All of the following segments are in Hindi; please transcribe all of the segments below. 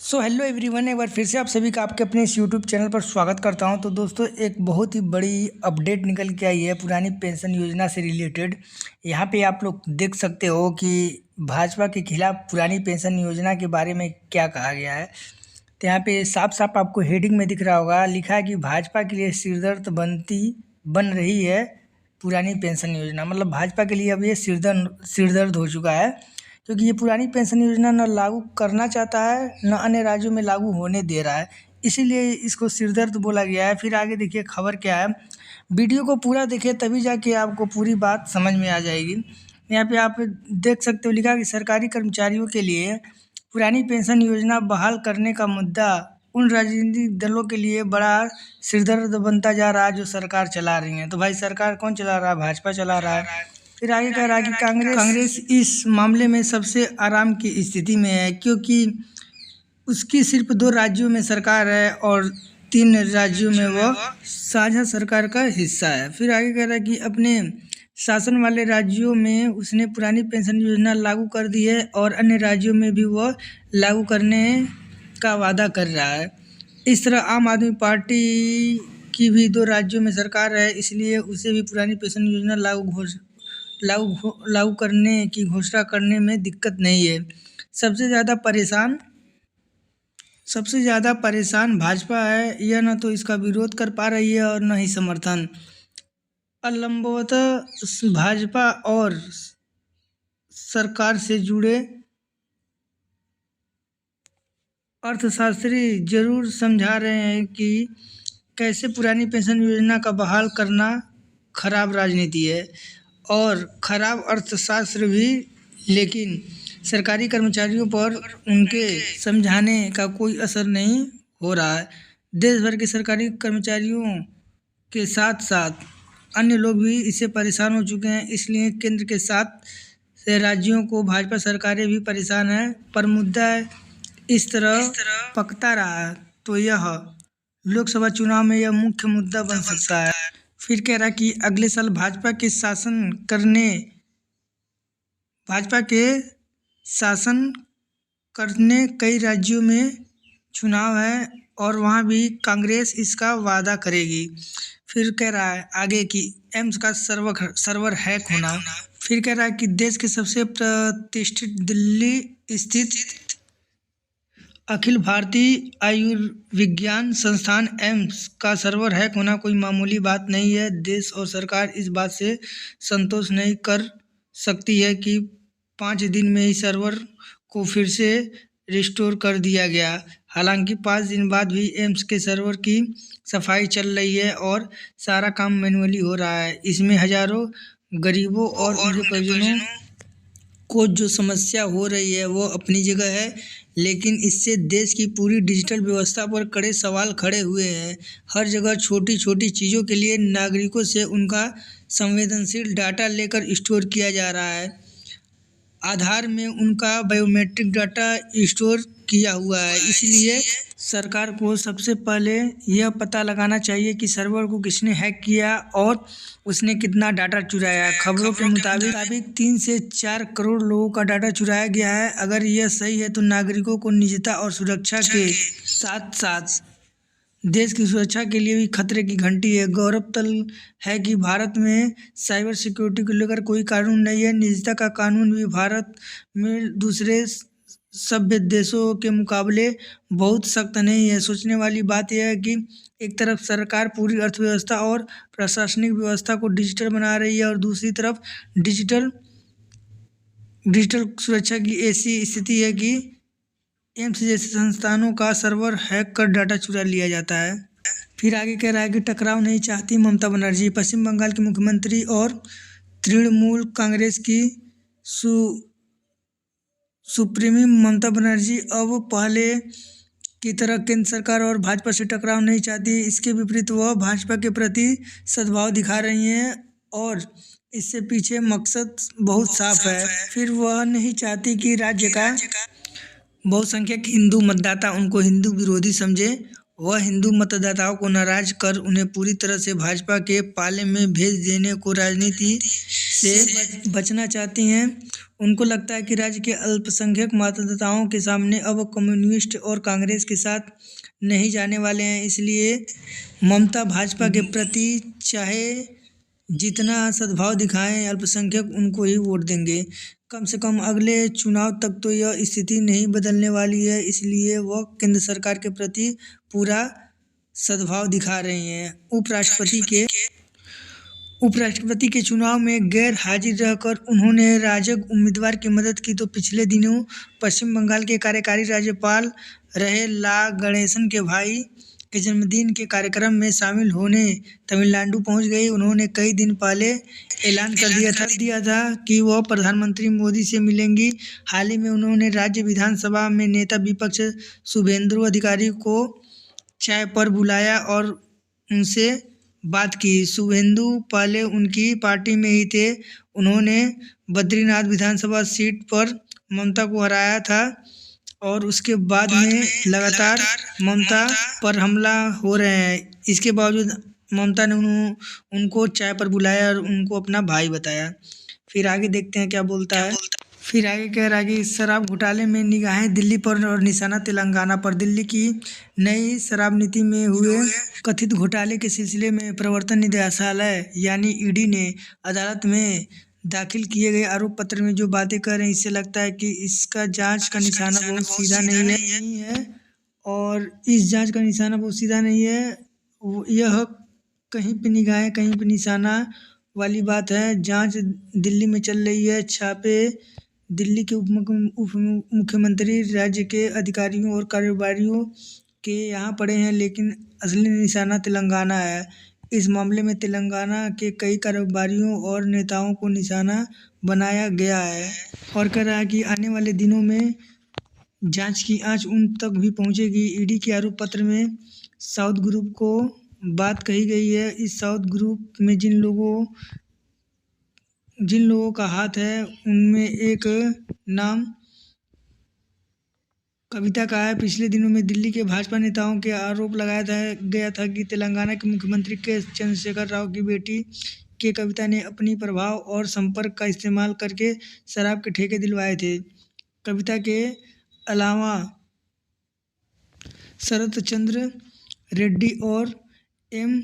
हेलो एवरीवन, एक बार फिर से आप सभी का आपके अपने इस यूट्यूब चैनल पर स्वागत करता हूं। तो दोस्तों, एक बहुत ही बड़ी अपडेट निकल के आई है पुरानी पेंशन योजना से रिलेटेड। यहां पे आप लोग देख सकते हो कि भाजपा के खिलाफ पुरानी पेंशन योजना के बारे में क्या कहा गया है। तो यहाँ पे साफ साफ आपको हेडिंग में दिख रहा होगा, लिखा है कि भाजपा के लिए सिरदर्द बन रही है पुरानी पेंशन योजना। मतलब भाजपा के लिए अब ये सिरदर्द हो चुका है, क्योंकि ये पुरानी पेंशन योजना न लागू करना चाहता है, न अन्य राज्यों में लागू होने दे रहा है। इसीलिए इसको सिरदर्द बोला गया है। फिर आगे देखिए खबर क्या है। वीडियो को पूरा देखिए, तभी जाके आपको पूरी बात समझ में आ जाएगी। यहाँ पे आप देख सकते हो, लिखा कि सरकारी कर्मचारियों के लिए पुरानी पेंशन योजना बहाल करने का मुद्दा उन राजनीतिक दलों के लिए बड़ा सिरदर्द बनता जा रहा है जो सरकार चला रही है। तो भाई, सरकार कौन चला रहा है? भाजपा चला रहा है। फिर आगे कह रहा है कि कांग्रेस इस मामले में सबसे आराम की स्थिति में है, क्योंकि उसकी सिर्फ 2 राज्यों में सरकार है और 3 राज्यों में वह साझा सरकार का हिस्सा है। फिर आगे कह रहा है कि अपने शासन वाले राज्यों में उसने पुरानी पेंशन योजना लागू कर दी है और अन्य राज्यों में भी वह लागू करने का वादा कर रहा है। इस तरह आम आदमी पार्टी की भी 2 राज्यों में सरकार है, इसलिए उसे भी पुरानी पेंशन योजना लागू करने की घोषणा करने में दिक्कत नहीं है। सबसे ज़्यादा परेशान भाजपा है। यह न तो इसका विरोध कर पा रही है और न ही समर्थन। लंबवतः भाजपा और सरकार से जुड़े अर्थशास्त्री जरूर समझा रहे हैं कि कैसे पुरानी पेंशन योजना का बहाल करना खराब राजनीति है और खराब अर्थशास्त्र भी, लेकिन सरकारी कर्मचारियों पर उनके समझाने का कोई असर नहीं हो रहा है। देश भर के सरकारी कर्मचारियों के साथ साथ अन्य लोग भी इससे परेशान हो चुके हैं। इसलिए केंद्र के साथ से राज्यों को भाजपा सरकारें भी परेशान है। पर मुद्दा इस तरह पकता रहा तो यह लोकसभा चुनाव में यह मुख्य मुद्दा बन सकता है। फिर कह रहा कि अगले साल भाजपा के शासन करने कई राज्यों में चुनाव है और वहाँ भी कांग्रेस इसका वादा करेगी। फिर कह रहा है आगे कि एम्स का सर्वर हैक होना। फिर कह रहा है कि देश के सबसे प्रतिष्ठित दिल्ली स्थित अखिल भारतीय आयुर्विज्ञान संस्थान एम्स का सर्वर हैक होना कोई मामूली बात नहीं है। देश और सरकार इस बात से संतोष नहीं कर सकती है कि 5 दिन में ही सर्वर को फिर से रिस्टोर कर दिया गया। हालांकि 5 दिन बाद भी एम्स के सर्वर की सफाई चल रही है और सारा काम मैन्युअली हो रहा है। इसमें हजारों गरीबों और उनके परिजनों को जो समस्या हो रही है वो अपनी जगह है, लेकिन इससे देश की पूरी डिजिटल व्यवस्था पर कड़े सवाल खड़े हुए हैं। हर जगह छोटी छोटी चीज़ों के लिए नागरिकों से उनका संवेदनशील डाटा लेकर स्टोर किया जा रहा है। आधार में उनका बायोमेट्रिक डाटा स्टोर किया हुआ है। इसलिए सरकार को सबसे पहले यह पता लगाना चाहिए कि सर्वर को किसने हैक किया और उसने कितना डाटा चुराया। खबरों के मुताबिक 3 से 4 करोड़ लोगों का डाटा चुराया गया है। अगर यह सही है तो नागरिकों को निजता और सुरक्षा के साथ साथ देश की सुरक्षा के लिए भी खतरे की घंटी है। गौरव तल है कि भारत में साइबर सिक्योरिटी को लेकर कोई कानून नहीं है। निजता का कानून भी भारत में दूसरे सभ्य देशों के मुकाबले बहुत सख्त नहीं है। सोचने वाली बात यह है कि एक तरफ सरकार पूरी अर्थव्यवस्था और प्रशासनिक व्यवस्था को डिजिटल बना रही है और दूसरी तरफ डिजिटल सुरक्षा की ऐसी स्थिति है कि एम्स जैसे संस्थानों का सर्वर हैक कर डाटा चुरा लिया जाता है। फिर आगे कह रहा है कि टकराव नहीं चाहती ममता बनर्जी। पश्चिम बंगाल की मुख्यमंत्री और तृणमूल कांग्रेस की सुप्रीमो ममता बनर्जी अब पहले की तरह केंद्र सरकार और भाजपा से टकराव नहीं चाहती। इसके विपरीत वह भाजपा के प्रति सद्भाव दिखा रही हैं और इससे पीछे मकसद बहुत साफ है। फिर वह नहीं चाहती कि राज्य का बहुसंख्यक हिंदू मतदाता उनको हिंदू विरोधी समझे। वह हिंदू मतदाताओं को नाराज कर उन्हें पूरी तरह से भाजपा के पाले में भेज देने को राजनीति से बचना चाहती हैं। उनको लगता है कि राज्य के अल्पसंख्यक मतदाताओं के सामने अब कम्युनिस्ट और कांग्रेस के साथ नहीं जाने वाले हैं, इसलिए ममता भाजपा के प्रति चाहे जितना सद्भाव दिखाएं अल्पसंख्यक उनको ही वोट देंगे। कम से कम अगले चुनाव तक तो यह स्थिति नहीं बदलने वाली है, इसलिए वह केंद्र सरकार के प्रति पूरा सद्भाव दिखा रही हैं। उपराष्ट्रपति के चुनाव में गैर हाजिर रहकर उन्होंने राजग उम्मीदवार की मदद की, तो पिछले दिनों पश्चिम बंगाल के कार्यकारी राज्यपाल रहे ला गणेशन के भाई के जन्मदिन के कार्यक्रम में शामिल होने तमिलनाडु पहुंच गई। उन्होंने कई दिन पहले ऐलान कर दिया था कि वह प्रधानमंत्री मोदी से मिलेंगी। हाल ही में उन्होंने राज्य विधानसभा में नेता विपक्ष शुभेंदु अधिकारी को चाय पर बुलाया और उनसे बात की। शुभेंदु पहले उनकी पार्टी में ही थे। उन्होंने बद्रीनाथ विधानसभा सीट पर ममता को हराया था और उसके बाद में लगातार ममता पर हमला हो रहे हैं। इसके बावजूद ममता ने उनको चाय पर बुलाया और उनको अपना भाई बताया। फिर आगे देखते हैं क्या बोलता है। फिर आगे कह रहा है कि शराब घोटाले में निगाहें दिल्ली पर और निशाना तेलंगाना पर। दिल्ली की नई शराब नीति में हुए कथित घोटाले के सिलसिले में प्रवर्तन निदेशालय यानी ईडी ने अदालत में दाखिल किए गए आरोप पत्र में जो बातें कर रहे हैं, इससे लगता है कि इसका जांच का निशाना बहुत सीधा नहीं है और इस जांच का निशाना बहुत सीधा नहीं है। यह कहीं पे निगाहें कहीं पे निशाना वाली बात है। जांच दिल्ली में चल रही है। छापे दिल्ली के उप मुख्यमंत्री, राज्य के अधिकारियों और कारोबारियों के यहाँ पड़े हैं, लेकिन असली निशाना तेलंगाना है। इस मामले में तेलंगाना के कई कारोबारियों और नेताओं को निशाना बनाया गया है और कह रहा है कि आने वाले दिनों में जांच की आंच उन तक भी पहुंचेगी। ईडी के आरोप पत्र में साउथ ग्रुप को बात कही गई है। इस साउथ ग्रुप में जिन लोगों का हाथ है उनमें एक नाम कविता का है। पिछले दिनों में दिल्ली के भाजपा नेताओं के आरोप लगाया गया था कि तेलंगाना के मुख्यमंत्री के चंद्रशेखर राव की बेटी के कविता ने अपनी प्रभाव और संपर्क का इस्तेमाल करके शराब के ठेके दिलवाए थे। कविता के अलावा शरत चंद्र रेड्डी और एम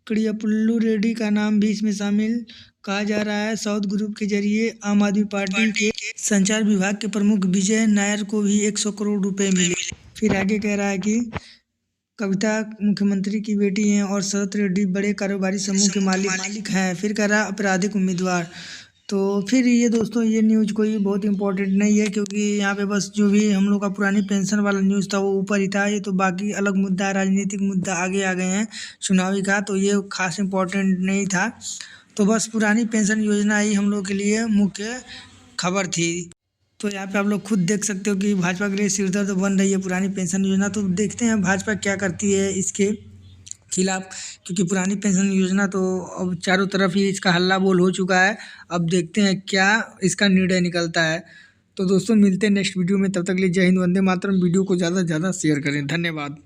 कड़ियापुल्लू रेड्डी का नाम भी इसमें शामिल कहा जा रहा है। साउथ ग्रुप के जरिए आम आदमी पार्टी के संचार विभाग के प्रमुख विजय नायर को भी 100 करोड़ रुपए मिले। फिर आगे कह रहा है कि कविता मुख्यमंत्री की बेटी हैं और शरत रेड्डी बड़े कारोबारी समूह के मालिक हैं। फिर कह रहा है आपराधिक उम्मीदवार। तो फिर ये दोस्तों ये न्यूज़ कोई बहुत इंपॉर्टेंट नहीं है, क्योंकि यहाँ पे बस जो भी हम लोग का पुरानी पेंशन वाला न्यूज़ था वो ऊपर ही था। ये तो बाकी अलग मुद्दा, राजनीतिक मुद्दा आगे आ गए हैं चुनावी का, तो ये खास इंपॉर्टेंट नहीं था। तो बस पुरानी पेंशन योजना ही हम लोग के लिए मुख्य खबर थी। तो यहाँ पे आप लोग खुद देख सकते हो कि भाजपा के लिए सिरदर्द बन रही है पुरानी पेंशन योजना। तो देखते हैं भाजपा क्या करती है इसके खिलाफ, क्योंकि पुरानी पेंशन योजना तो अब चारों तरफ ही इसका हल्ला बोल हो चुका है। अब देखते हैं क्या इसका निर्णय निकलता है। तो दोस्तों मिलते हैं नेक्स्ट वीडियो में, तब तक के लिए जय हिंद, वंदे मातरम। वीडियो को ज़्यादा से ज़्यादा शेयर करें। धन्यवाद।